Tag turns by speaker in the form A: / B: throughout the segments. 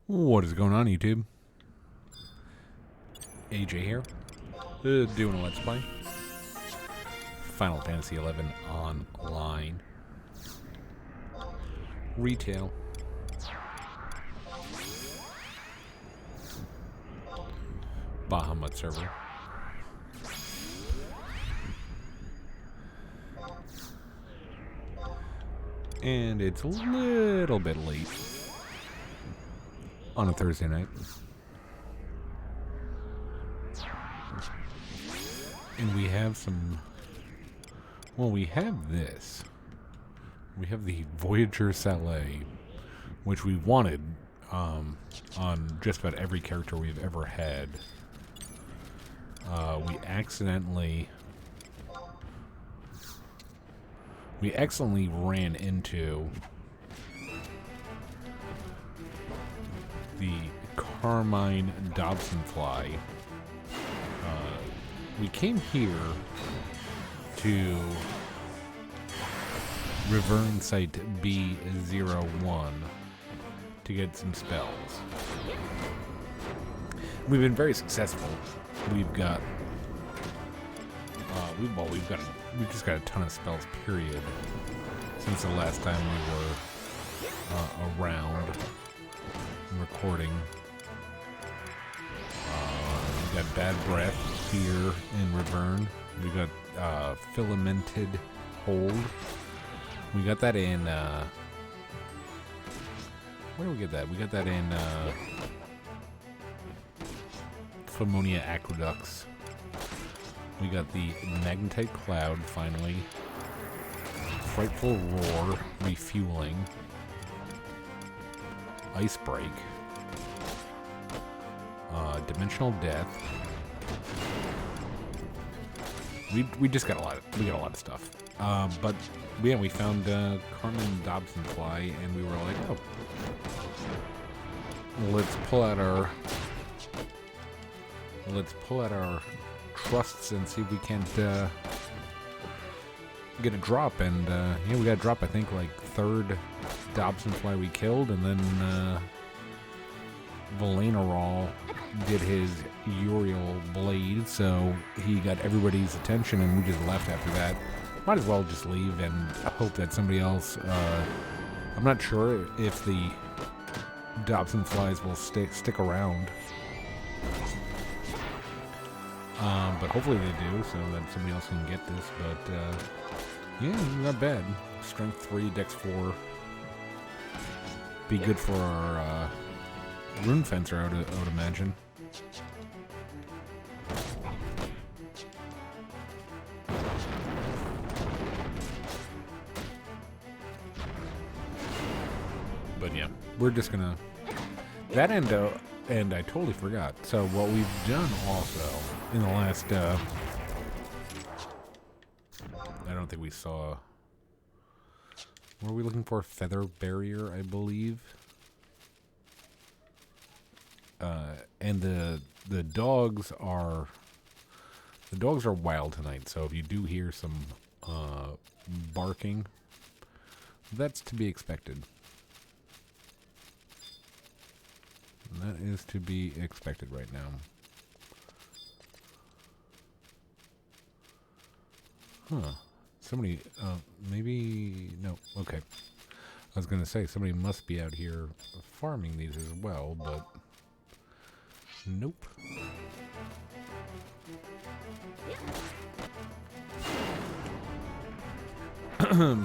A: What is going on, YouTube? AJ here, doing a Let's Play. Final Fantasy 11 Online. Retail. Bahamut server. And it's a little bit late on a Thursday night. And we have some... Well, we have this. We have the Voyager Saleh, which we wanted on just about every character we've ever had. We accidentally ran into the Carmine Dobson fly. We came here to Revern Site B01 to get some spells. We've been very successful. We've got we've just got a ton of spells, period, since the last time we were around recording. We got Bad Breath here in Revern. We got Filamented Hold. We got that in where do we get that? We got that in Phomonia Aqueducts. We got the Magnetite Cloud finally. Frightful Roar, refueling. Ice Break. Dimensional Death. We just got a lot of stuff. But yeah, we found Carmen Dobson fly, and we were like, oh, let's pull out our trusts and see if we can't get a drop. And yeah, we got a drop. I think like third Dobson fly we killed, and then Valenaral did his Uriel blade, so he got everybody's attention, and we just left after that. Might as well just leave and hope that somebody else. I'm not sure if the Dobson flies will stick around. But hopefully they do, so that somebody else can get this. But yeah, not bad. Strength 3, Dex 4. Be good for our Rune Fencer, I would imagine. But yeah, we're just gonna... That and I totally forgot. So what we've done also in the last... I don't think we saw... What are we looking for? Feather Barrier, I believe. And the dogs are wild tonight. So if you do hear some barking, that's to be expected. That is to be expected right now. Huh. Somebody, maybe, no, okay. I was going to say, somebody must be out here farming these as well, but nope.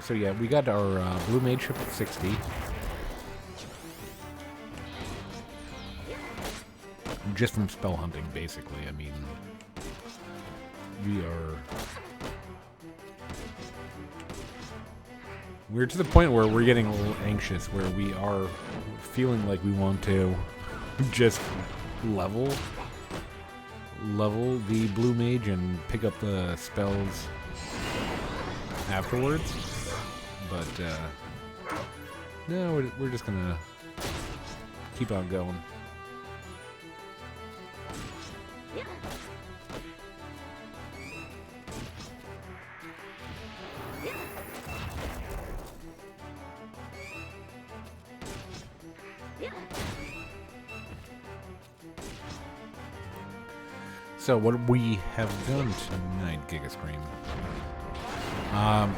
A: So yeah, we got our Blue Mage ship at 60. Just from spell hunting, basically. I mean, we're to the point where we're getting a little anxious, where we are feeling like we want to just level the Blue Mage and pick up the spells afterwards. But no, we're just gonna keep on going. So what we have done tonight, Giga Scream.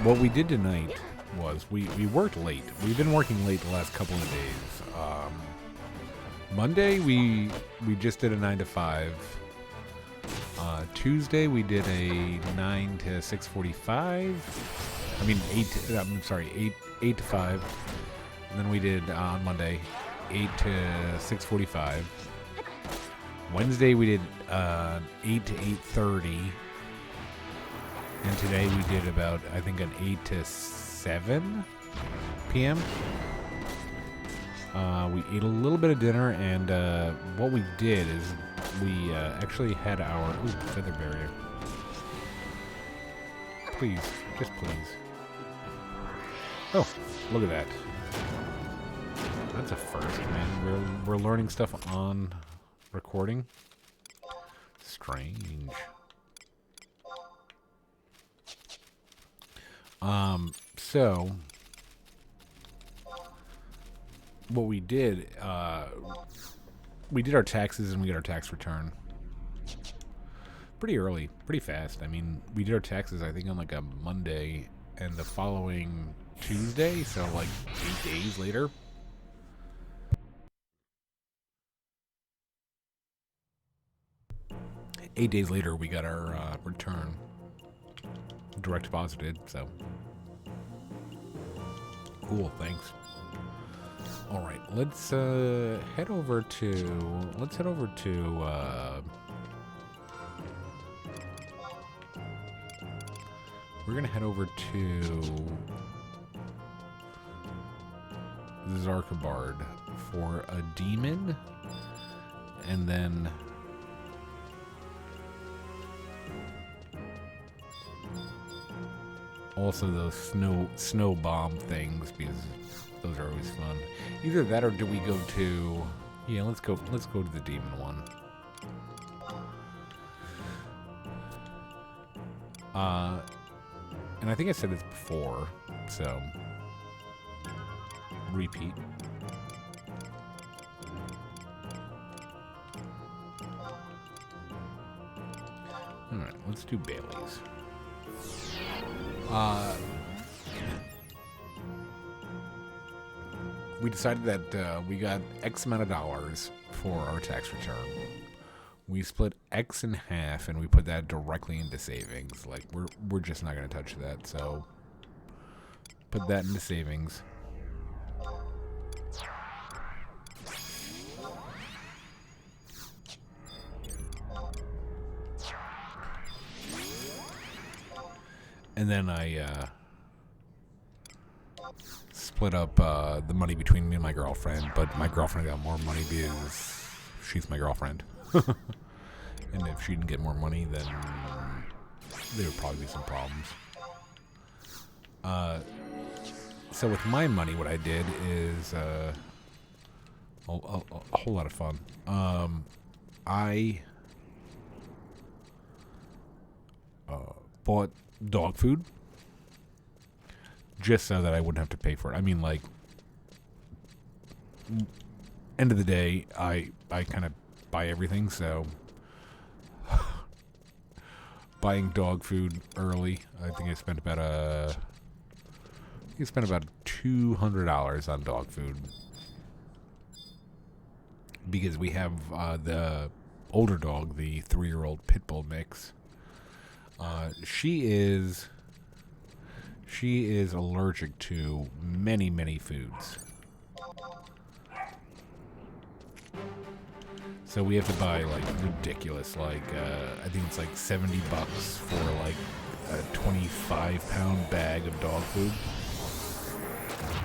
A: What we did tonight was we worked late. We've been working late the last couple of days. Monday we just did a 9 to 5. Tuesday we did a 9 to 6:45. I mean 8 to 5. And then we did on Monday 8 to 6:45. Wednesday we did 8 to 8:30. And today we did about, I think, an 8 to 7 p.m. We ate a little bit of dinner, and what we did is we actually had our... Ooh, feather barrier. Please, just please. Oh, look at that. That's a first, man. We're learning stuff on recording. Strange. So what we did our taxes and we got our tax return pretty early, pretty fast. I mean, we did our taxes, I think, on like a Monday and the following Tuesday, so like 8 days later. Eight days later, we got our return direct deposited, so cool, thanks. All right, let's head over to we're gonna head over to Zarkabard for a demon, and then also those snow bomb things, because those are always fun. Either that, or do we go to... Yeah, let's go to the demon one. And I think I said this before, so repeat. All right, let's do Bailey's. We decided that we got X amount of dollars for our tax return. We split X in half and we put that directly into savings. Like, we're just not going to touch that, so put that into savings. And then I split up the money between me and my girlfriend, but my girlfriend got more money because she's my girlfriend. And if she didn't get more money, then there would probably be some problems. So with my money, what I did is a whole lot of fun. I bought dog food just so that I wouldn't have to pay for it. I mean, like, end of the day, I kind of buy everything, so buying dog food early, I think I spent about $200 on dog food, because we have the older dog, the 3-year-old pit bull mix. She is allergic to many foods. So we have to buy, like, ridiculous, like, I think it's like $70 for, like, a 25-pound bag of dog food,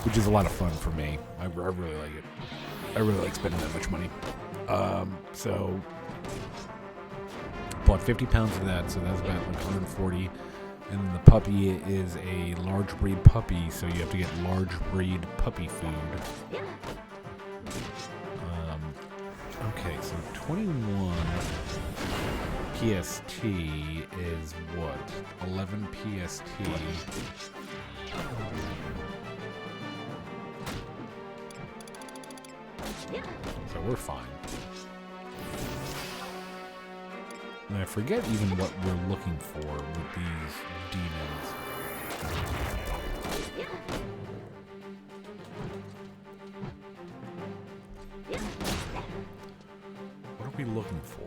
A: which is a lot of fun for me. I really like it. I really like spending that much money. So bought 50 pounds of that, so that's about like 140. And the puppy is a large breed puppy, so you have to get large breed puppy food. Okay, so 21 PST is what? 11 PST. So we're fine. And I forget even what we're looking for with these demons. What are we looking for?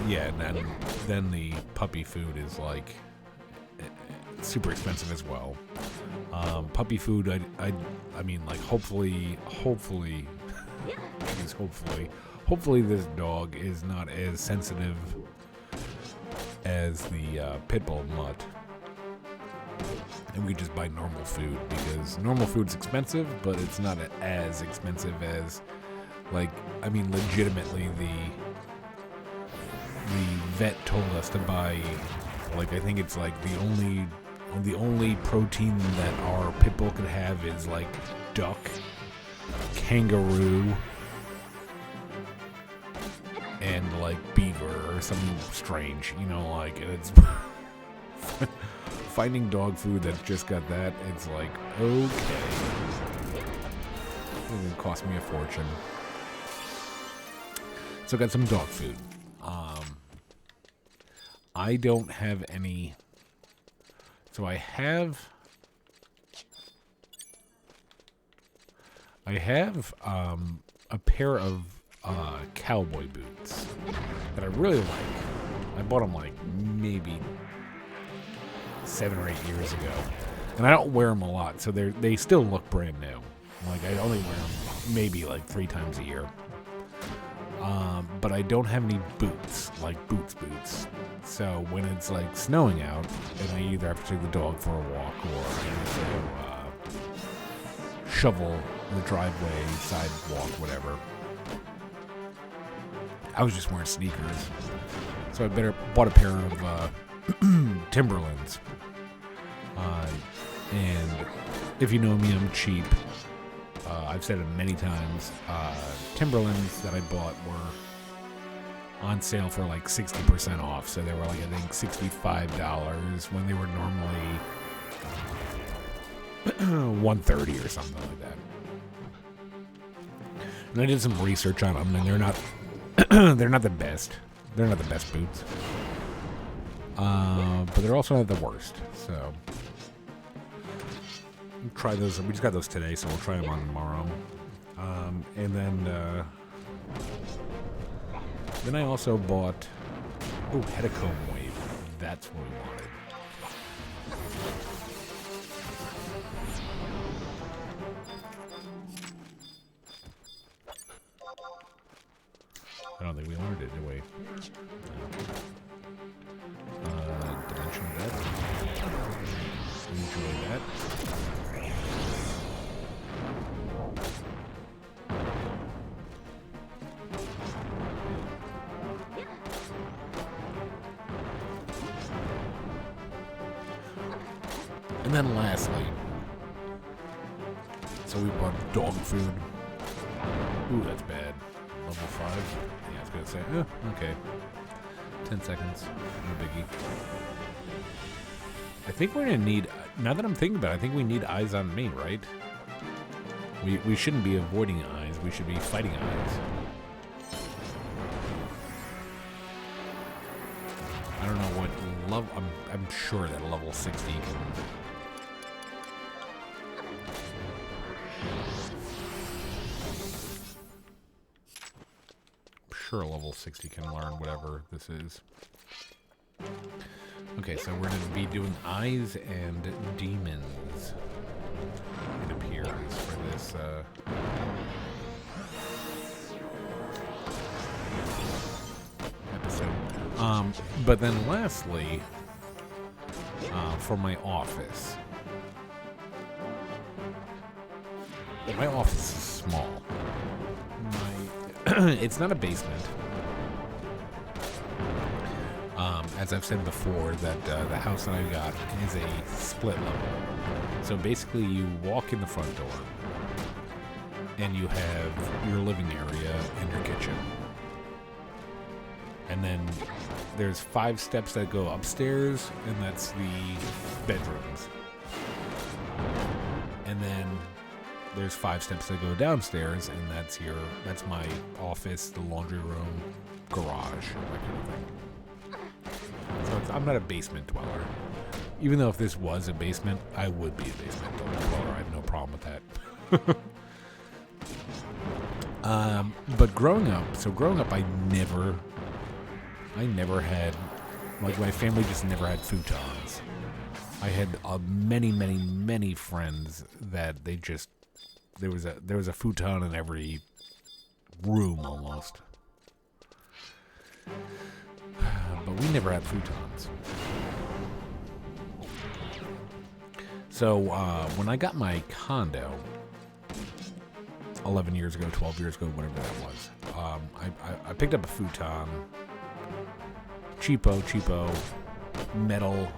A: Yeah, and then the puppy food is like super expensive as well. Puppy food, I mean, like hopefully, geez, hopefully this dog is not as sensitive as the pit bull mutt, and we just buy normal food, because normal food's expensive, but it's not as expensive as, like, I mean, legitimately the vet told us to buy, like, I think it's like the only protein that our pit bull could have is like duck, kangaroo, and like beaver or something strange, you know, like, and it's finding dog food that's just got that, it's like, okay, it's gonna cost me a fortune. So I got some dog food. I don't have any. So I have a pair of cowboy boots that I really like. I bought them like maybe 7 or 8 years ago, and I don't wear them a lot, so they still look brand new. Like, I only wear them maybe like 3 times a year. But I don't have any boots, like boots. So when it's like snowing out, and I either have to take the dog for a walk, or I have to shovel the driveway, sidewalk, whatever, I was just wearing sneakers. So I bought a pair of Timberlands. And if you know me, I'm cheap. I've said it many times. Timberlands that I bought were on sale for like 60% off. So they were like, I think, $65 when they were normally $130 or something like that. And I did some research on them, and they're not they're not the best. They're not the best boots. But they're also not the worst. So we'll try those. We just got those today, so we'll try them on tomorrow. And then I also bought Headacomb Wave. That's what we wanted. I don't think we ordered it, did we? No. Dimension Death. Enjoy that. And then lastly, so we bought dog food. Ooh, that's bad. Level 5. Yeah, I was going to say, okay. 10 seconds. No biggie. I think we're going to need, now that I'm thinking about it, I think we need eyes on me, right? We shouldn't be avoiding eyes. We should be fighting eyes. I don't know what level, I'm sure that level 60 can... Sure, level 60 can learn whatever this is. Okay, so we're going to be doing eyes and demons, it appears, for this episode. But then lastly, for my office. My office is small. It's not a basement. As I've said before, that the house that I got is a split level. So basically you walk in the front door and you have your living area and your kitchen. And then there's 5 steps that go upstairs, and that's the bedrooms. And then there's 5 steps that go downstairs, and that's my office, the laundry room, garage, that kind of thing. So I'm not a basement dweller. Even though if this was a basement, I would be a basement dweller. I have no problem with that. But growing up, I never had, like, my family just never had futons. I had many friends that they just, there was a futon in every room almost. But we never had futons. So when I got my condo 11 years ago, 12 years ago, whatever that was, I picked up a futon, cheapo metal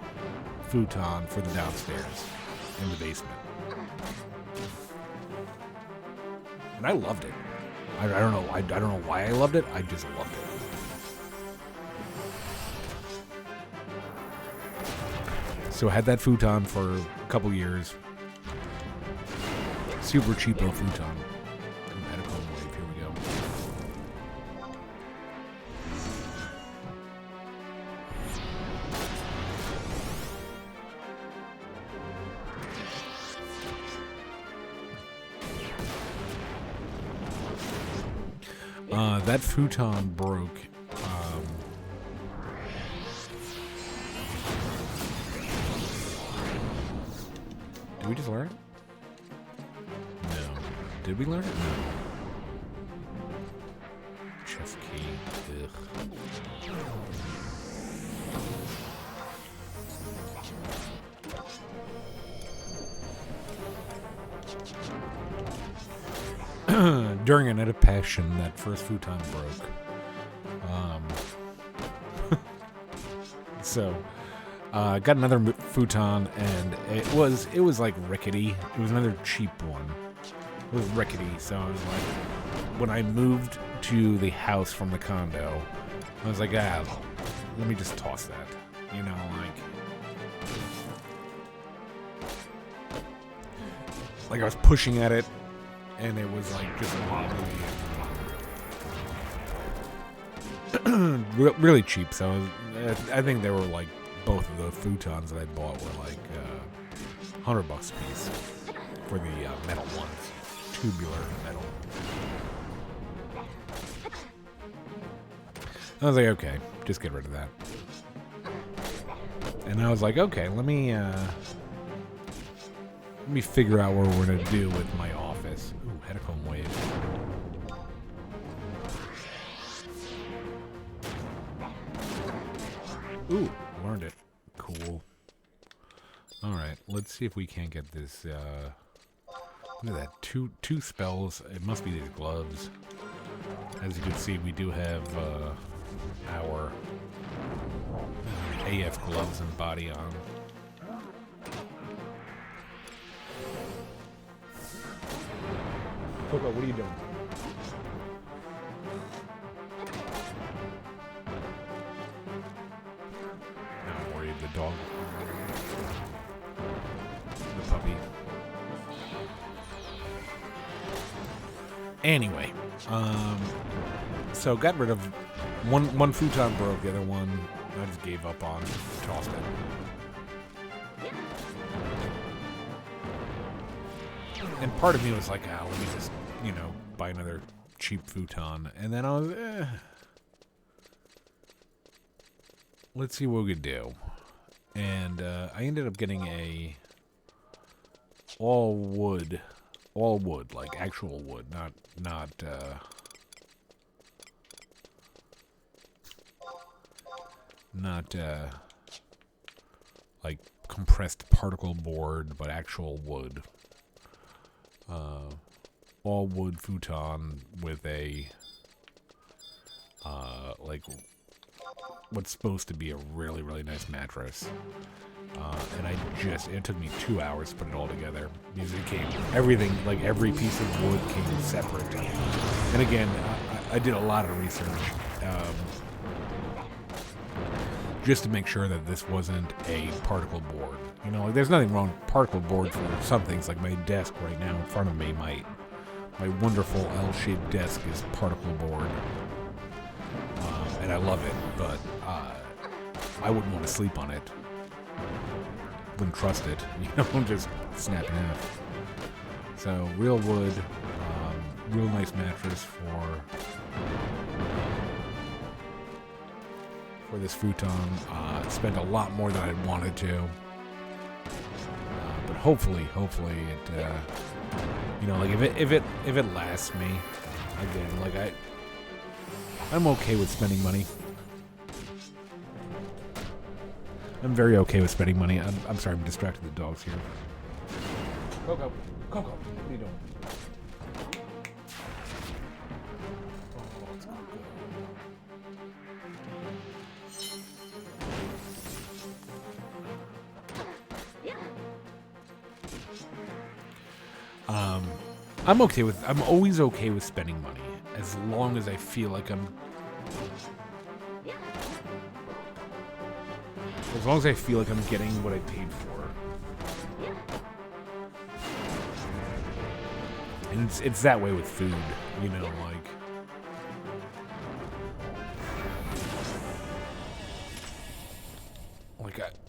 A: futon for the downstairs in the basement, and I loved it. I don't know. I don't know why I loved it. I just loved it. So I had that futon for a couple years. Super cheapo futon. Medical wave. Here we go. That futon broke. Did we just learn it? No. Did we learn it? No. Chest key. Ugh. During a night of passion, that first futon broke. So, got another futon, and it was like rickety. It was another cheap one. It was rickety, so I was like, when I moved to the house from the condo, I was like, let me just toss that. You know, like I was pushing at it, and it was like just wobbly. Really cheap, so I think they were like, both of the futons that I bought were like $100 a piece for the metal ones, tubular metal. I was like, okay, just get rid of that. And I was like, okay, let me figure out what we're gonna do with my office. Ooh, Headcomb wave. Ooh, learned it. Cool. Alright, let's see if we can't get this, look at that, two spells. It must be these gloves. As you can see, we do have, our AF gloves and body on. Coco, what are you doing? The dog, the puppy. Anyway, so got rid of one futon broke, the other one I just gave up on, tossed it. And part of me was like, let me just, buy another cheap futon. And then I was, let's see what we could do. And I ended up getting a all wood, like actual wood, not like compressed particle board, but actual wood. All wood futon with a like what's supposed to be a really, really nice mattress. And it took me 2 hours to put it all together because it came, everything, like every piece of wood came separate. And again, I did a lot of research. just to make sure that this wasn't a particle board. You know, like there's nothing wrong with particle board for some things, like my desk right now in front of me. My wonderful L-shaped desk is particle board, and I love it, but I wouldn't want to sleep on it. Wouldn't trust it, you know, just snap in half. So real wood, real nice mattress for this futon. Spent a lot more than I wanted to, but hopefully it, you know, like if it lasts me, again, like I'm okay with spending money. I'm very okay with spending money. I'm sorry, I'm distracting the dogs here. Coco, what are you doing? I'm always okay with spending money as long as I feel like as long as I feel like I'm getting what I paid for. And it's that way with food, you know,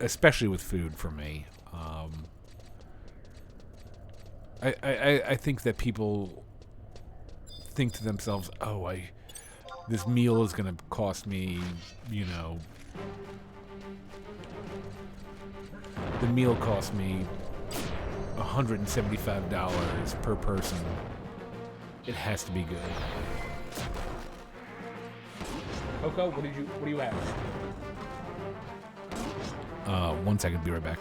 A: especially with food for me. I think that people think to themselves, oh, this meal is going to cost me, you know, the meal cost me $175 per person. It has to be good. Coco, what do you have? 1 second, be right back.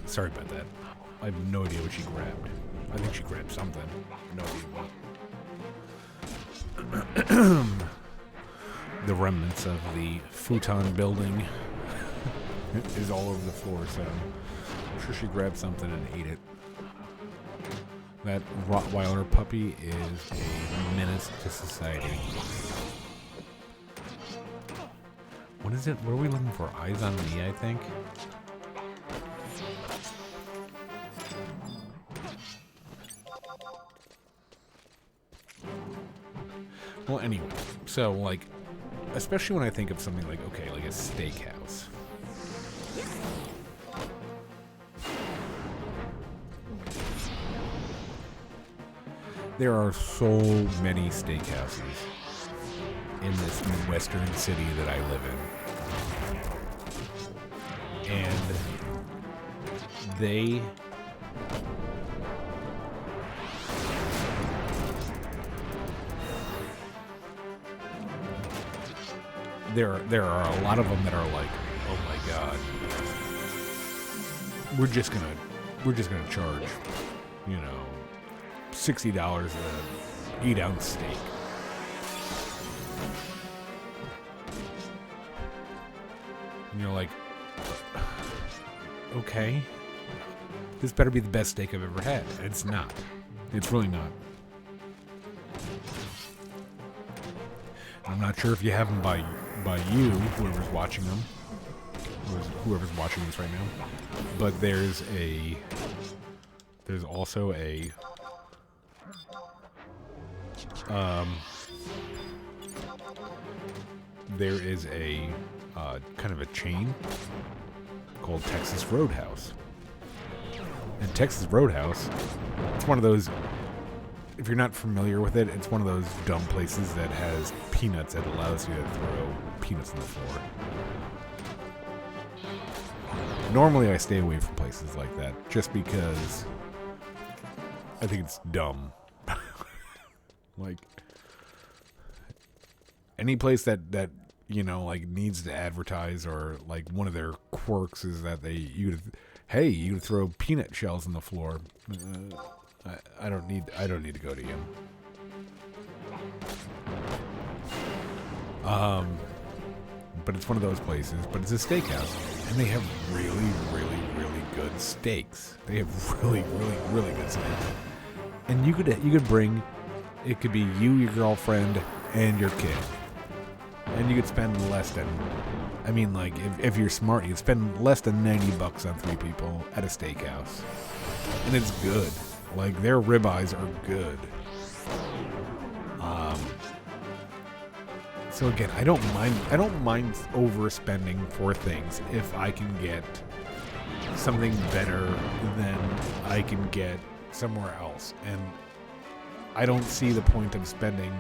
A: Sorry about that. I have no idea what she grabbed. I think she grabbed something. No idea what. The remnants of the futon building is all over the floor, so I'm sure she grabbed something and ate it. That Rottweiler puppy is a menace to society. What is it? What are we looking for? Eyes on me, I think. Well, anyway, so, like, especially when I think of something like, okay, like a steakhouse. There are so many steakhouses in this Midwestern city that I live in. And there are a lot of them that are like, oh my god, we're just gonna charge, you know, $60 an 8-ounce steak. And you're like, okay, this better be the best steak I've ever had. And it's not. It's really not. I'm not sure if you have them by you, whoever's watching them, whoever's watching this right now, but there's also a there is a kind of a chain called Texas Roadhouse. And Texas Roadhouse, it's one of those, if you're not familiar with it, it's one of those dumb places that has peanuts that allows you to throw peanuts on the floor. Normally I stay away from places like that just because I think it's dumb. Like, any place that you know, like, needs to advertise, or like one of their quirks is that you could throw peanut shells on the floor. I don't need to go to you. But it's one of those places. But it's a steakhouse, and they have really, really, really good steaks. They have really, really, really good steaks. And you could bring, it could be you, your girlfriend, and your kid. And you could spend less than, I mean, like, if you're smart, you could spend less than $90 on 3 people at a steakhouse. And it's good. Like, their ribeyes are good. So again, I don't mind overspending for things if I can get something better than I can get somewhere else. And I don't see the point of spending,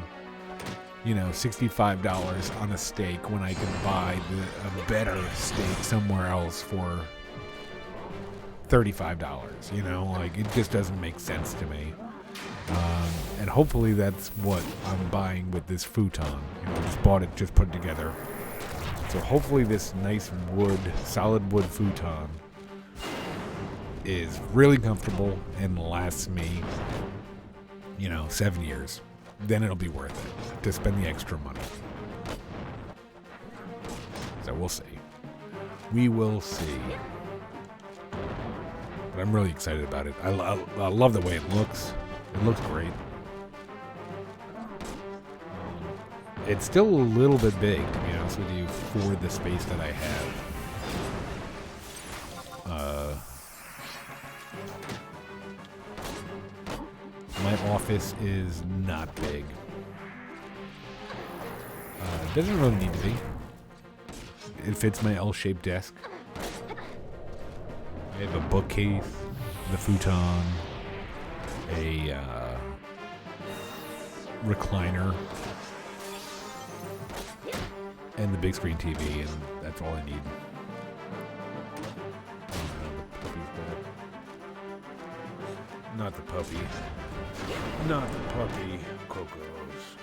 A: you know, $65 on a steak when I can buy a better steak somewhere else for $35. You know, like, it just doesn't make sense to me. And hopefully that's what I'm buying with this futon. You know, just bought it, just put it together. So hopefully this nice solid wood futon is really comfortable and lasts me, you know, 7 years. Then it'll be worth it to spend the extra money. So we'll see. We will see. But I'm really excited about it. I love the way it looks. It looks great. It's still a little bit big, to be honest with you, for the space that I have. My office is not big. It doesn't really need to be. It fits my L-shaped desk. I have a bookcase, the futon, a recliner, and the big screen TV, and that's all I need. Not the puppy. Not the puppy. Coco's.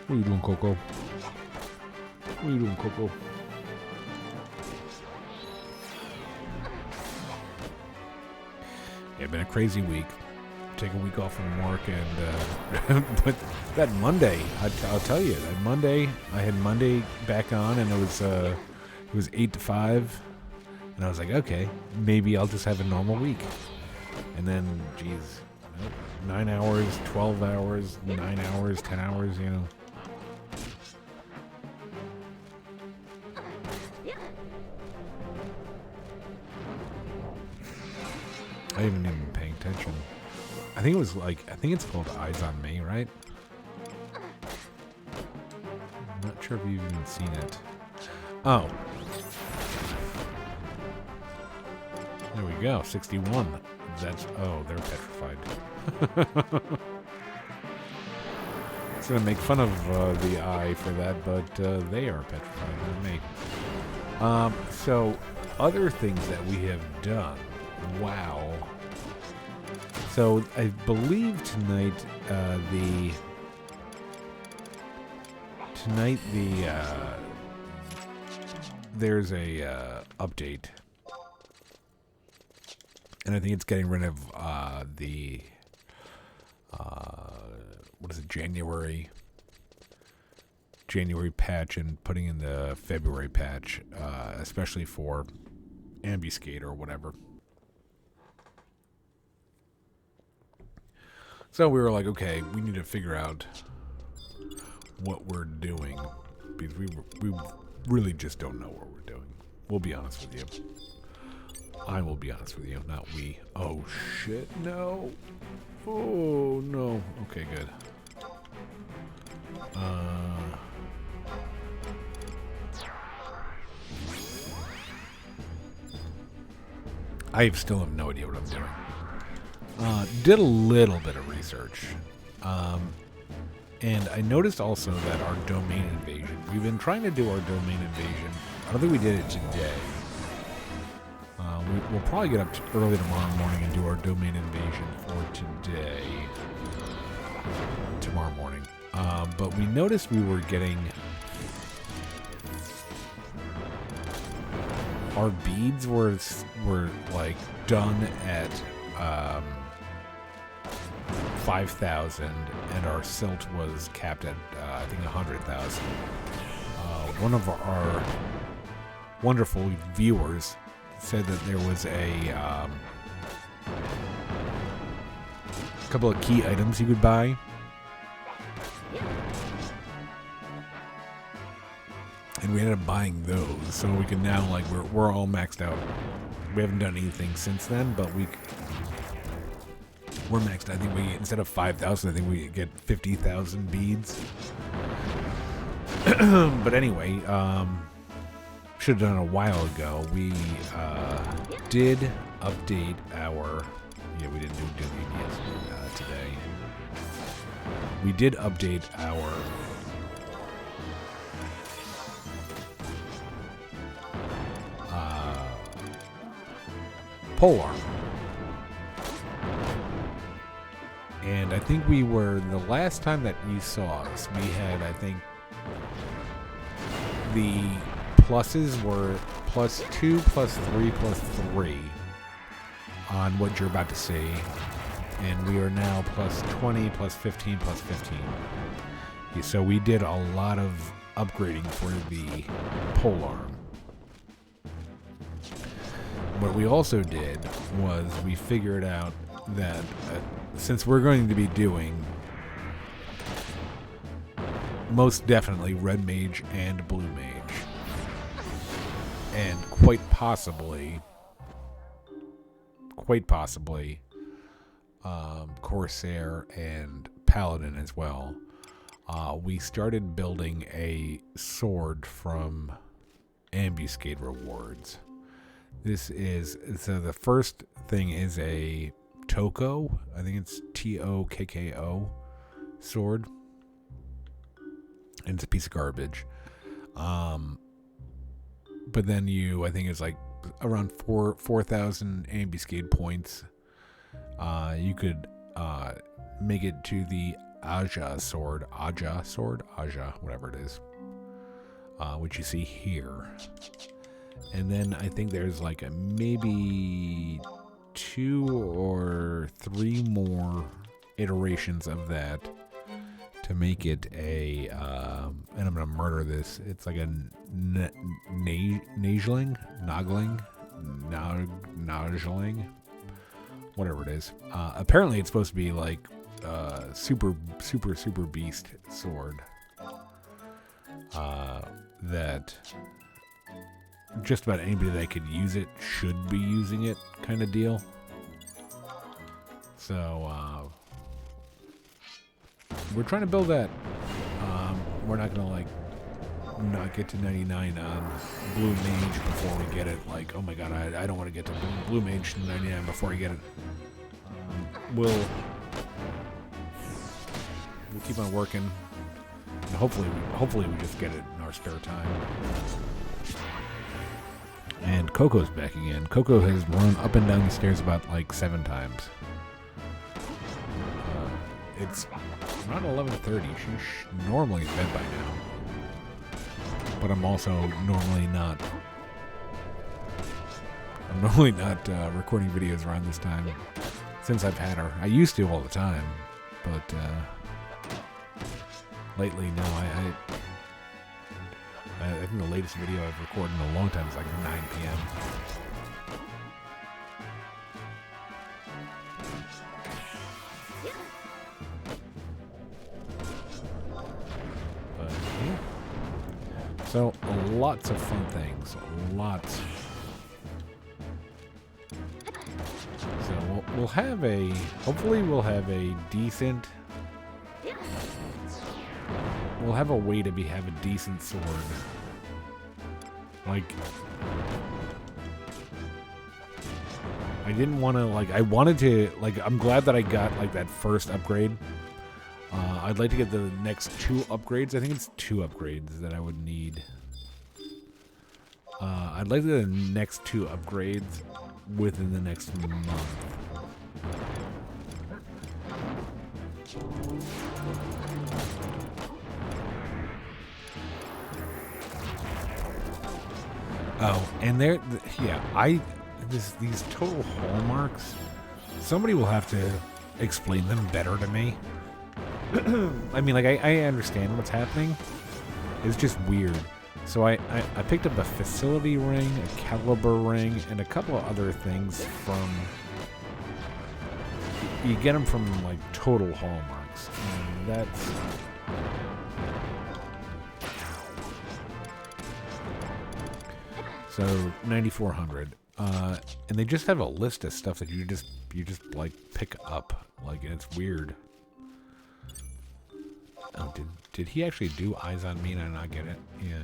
A: What are you doing, Coco? What are you doing, Coco? Yeah, been a crazy week. Take a week off from work, and but that Monday, I'll tell you, that Monday, I had Monday back on, and it was 8 to 5, and I was like, okay, maybe I'll just have a normal week. And then, geez, 9 hours, 12 hours, 9 hours, 10 hours, you know. I haven't even been paying attention. I think it's called Eyes on Me, right? I'm not sure if you've even seen it. Oh. There we go, 61. They're petrified. I was going to make fun of the eye for that, but they are petrified, not me. So, other things that we have done. Wow. So, I believe tonight, there's a update. And I think it's getting rid of January patch and putting in the February patch, especially for Ambuscade or whatever. So we were like, okay, we need to figure out what we're doing, because we really just don't know what we're doing. We'll be honest with you. I will be honest with you, not we. Oh, shit, no. Oh, no. Okay, good. I still have no idea what I'm doing. Did a little bit of research. And I noticed also that our domain invasion, we've been trying to do our domain invasion. I don't think we did it today. We'll probably get up early tomorrow morning and do our domain invasion for today. tomorrow morning. But we noticed we were getting our beads were like done at 5,000, and our silt was capped at I think 100,000. One of our wonderful viewers said that there was a couple of key items you could buy. And we ended up buying those, so we can now, like, we're all maxed out. We haven't done anything since then, but we're maxed. I think we, instead of 5,000, I think we get 50,000 beads. But anyway, should have done it a while ago. We did update our. Yeah, we didn't do WDS today. We did update our pole arm. And I think we were, the last time that you saw us, we had, I think, the pluses were +2, +3, +3 on what you're about to see. And we are now +20, +15, +15. Yeah, so we did a lot of upgrading for the pole arm. What we also did was we figured out that since we're going to be doing most definitely red mage and blue mage, and quite possibly Corsair and Paladin as well, we started building a sword from Ambuscade rewards. This is, so the first thing is a Toko, I think it's Tokko sword, and it's a piece of garbage. But then I think it's like around 4,000 Ambuscade points. You could make it to the Aja sword, whatever it is, which you see here. And then I think there's like maybe 2 or 3 more iterations of that to make it a, and I'm going to murder this, it's like a Nageling, whatever it is. Apparently it's supposed to be like super beast sword that just about anybody that could use it should be using it, kind of deal. So we're trying to build that. We're not gonna like not get to 99 on blue mage before we get it. Like, oh my god, I don't want to get to blue mage to 99 before I get it. We'll keep on working, and hopefully we just get it in our spare time. And Coco's back again. Coco has run up and down the stairs about like 7 times. It's around 11:30. She's normally in bed by now. But I'm also normally not recording videos around this time since I've had her. I used to all the time, but lately, no. I think the latest video I've recorded in a long time is like 9 p.m. But, yeah. So, lots of fun things. Lots. So, we'll have a... Hopefully we'll have a decent... We'll have a way to have a decent sword. Like, I didn't want to, like, I wanted to, like, I'm glad that I got, like, that first upgrade. I'd like to get the next 2 upgrades. I think it's 2 upgrades that I would need. I'd like to get the next 2 upgrades within the next month. Oh, and yeah, these total hallmarks, somebody will have to explain them better to me. I mean, like, I understand what's happening. It's just weird. So I picked up a facility ring, a caliber ring, and a couple of other things from... You get them from, like, total hallmarks. And that's... So 9,400, and they just have a list of stuff that you just like pick up, like, and it's weird. Oh, did he actually do eyes on me and I not get it? Yeah.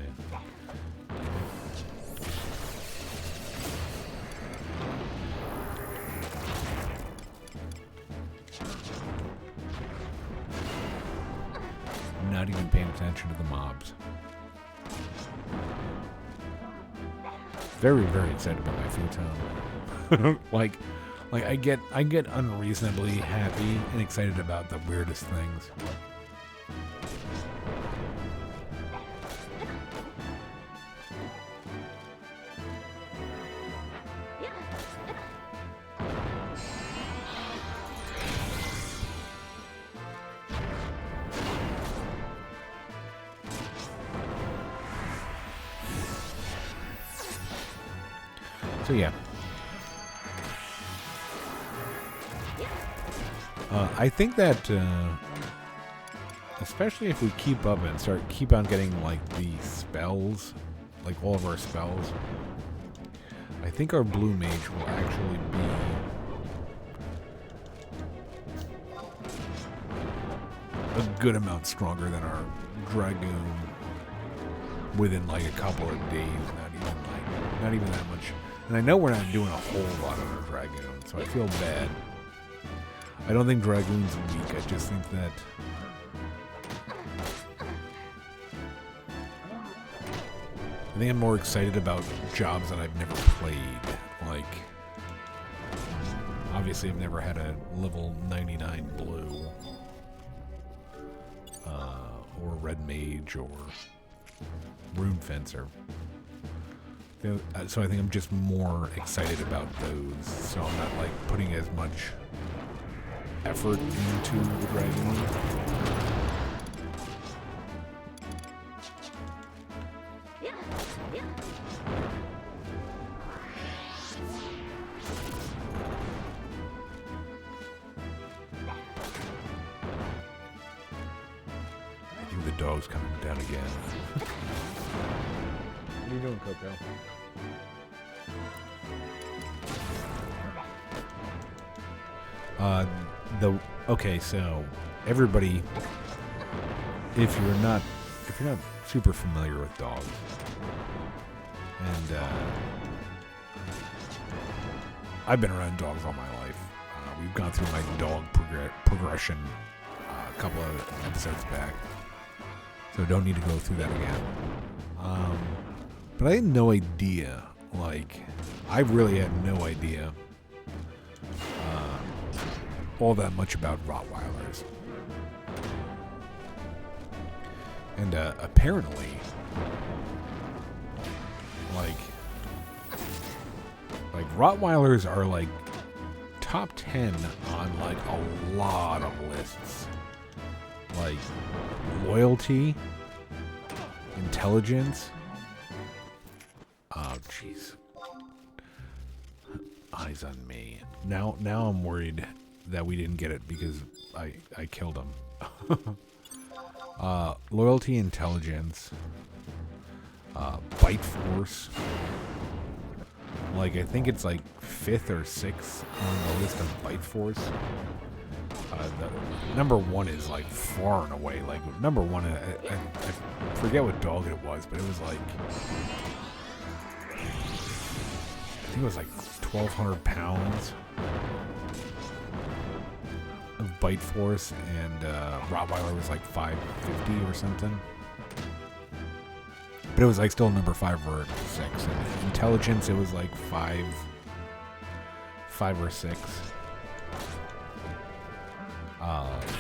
A: I'm not even paying attention to the mobs. Very, very excited about my futon. like I get unreasonably happy and excited about the weirdest things. So yeah, I think that especially if we keep up and keep on getting like the spells, like all of our spells, I think our blue mage will actually be a good amount stronger than our dragoon within like a couple of days. Not even that much. And I know we're not doing a whole lot on our dragoon, so I feel bad. I don't think dragoon's weak. I just think that I think I'm more excited about jobs that I've never played. Like, obviously I've never had a level 99 blue or red mage or rune fencer. So I think I'm just more excited about those. So I'm not like putting as much effort into the dragon. I think the dog's coming down again. What are you doing, Coco? Okay, so everybody, if you're not super familiar with dogs, and I've been around dogs all my life. We've gone through my dog progression a couple of episodes back, so don't need to go through that again. But I had no idea, like, I really had no idea all that much about Rottweilers. And apparently, like Rottweilers are like top 10 on like a lot of lists. Like loyalty, intelligence. Oh jeez. Eyes on me. Now I'm worried that we didn't get it because I killed him. Loyalty, intelligence, bite force. Like I think it's like 5th or 6th on the list of bite force. The number 1 is like far and away. Like number 1, I forget what dog it was, but it was like I think it was like 1,200 pounds of bite force, and Rottweiler was like 550 or something. But it was like still number 5 or 6. And intelligence, it was like 5 or 6.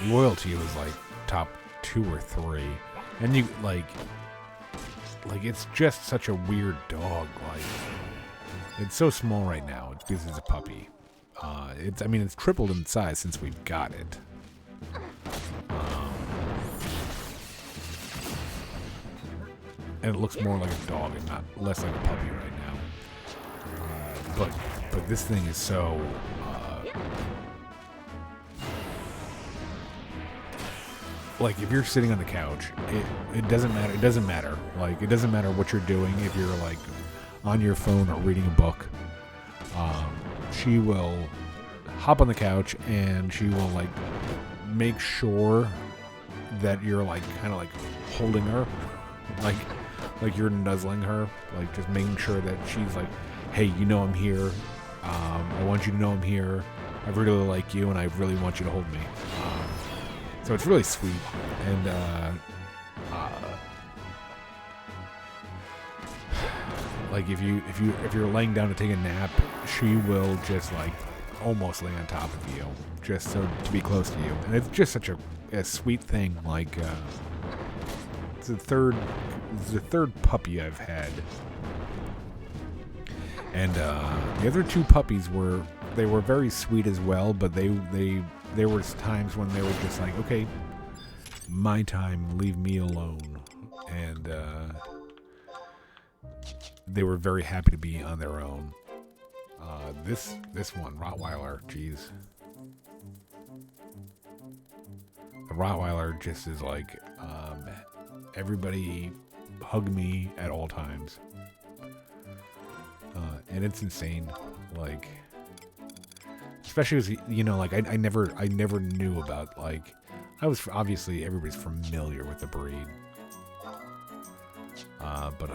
A: Loyalty was like top 2 or 3, and you like it's just such a weird dog. Like, it's so small right now because it's a puppy. It's tripled in size since we've got it. And it looks more like a dog and not less like a puppy right now. But this thing is so. Like, if you're sitting on the couch, it doesn't matter. It doesn't matter. Like, it doesn't matter what you're doing. If you're like on your phone or reading a book, she will hop on the couch and she will like make sure that you're like kind of like holding her, like you're nuzzling her, like just making sure that she's like, hey, you know I'm here. I want you to know I'm here. I really like you, and I really want you to hold me. So it's really sweet, and like if you're laying down to take a nap, she will just like almost lay on top of you, just so to be close to you, and it's just such a sweet thing. Like it's the third puppy I've had, and the other 2 puppies were very sweet as well, but there was times when they were just like, okay, my time, leave me alone. And they were very happy to be on their own. This one, Rottweiler, geez. The Rottweiler just is like, everybody hug me at all times. And it's insane. Like, especially as, you know, like I never knew about, like, I was obviously everybody's familiar with the breed, but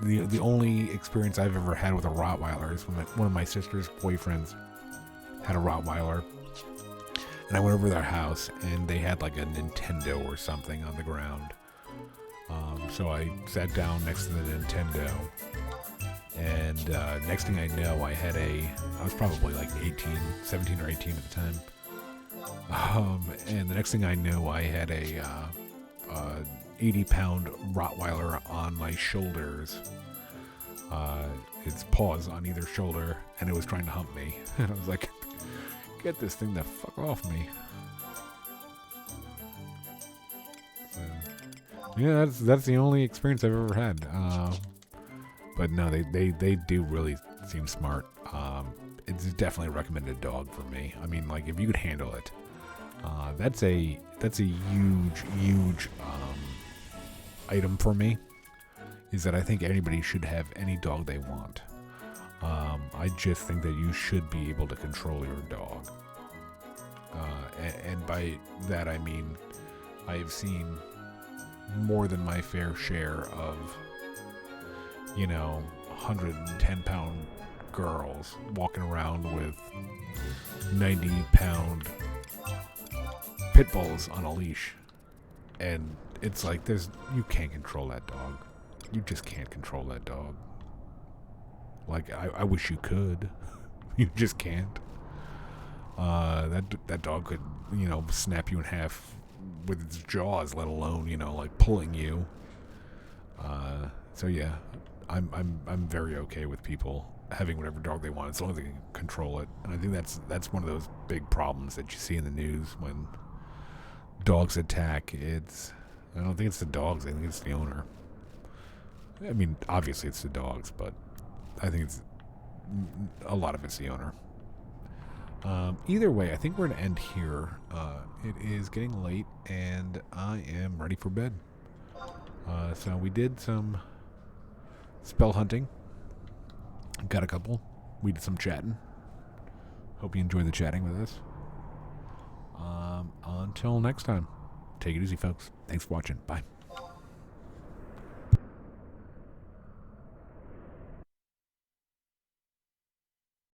A: the only experience I've ever had with a Rottweiler is when one of my sister's boyfriends had a Rottweiler, and I went over to their house and they had like a Nintendo or something on the ground. So I sat down next to the Nintendo. And next thing I know, I was probably like 17 or 18 at the time. And the next thing I knew, I had a 80-pound Rottweiler on my shoulders. Its paws on either shoulder, and it was trying to hump me. And I was like, get this thing the fuck off me. So, yeah, that's the only experience I've ever had. But no, they do really seem smart. It's definitely a recommended dog for me. I mean, like, if you could handle it, that's a huge item for me. Is that I think anybody should have any dog they want. I just think that you should be able to control your dog. And by that I mean I've seen more than my fair share of, 110-pound girls walking around with 90-pound pit bulls on a leash. And it's like, you can't control that dog. You just can't control that dog. Like, I wish you could. You just can't. That dog could, snap you in half with its jaws, let alone, like pulling you. So yeah, I'm very okay with people having whatever dog they want as long as they can control it. And I think that's one of those big problems that you see in the news when dogs attack. I don't think it's the dogs. I think it's the owner. I mean, obviously it's the dogs, but I think a lot of it's the owner. Either way, I think we're going to end here. It is getting late, and I am ready for bed. So we did some spell hunting. Got a couple. We did some chatting. Hope you enjoyed the chatting with us. Until next time, take it easy, folks. Thanks for watching. Bye.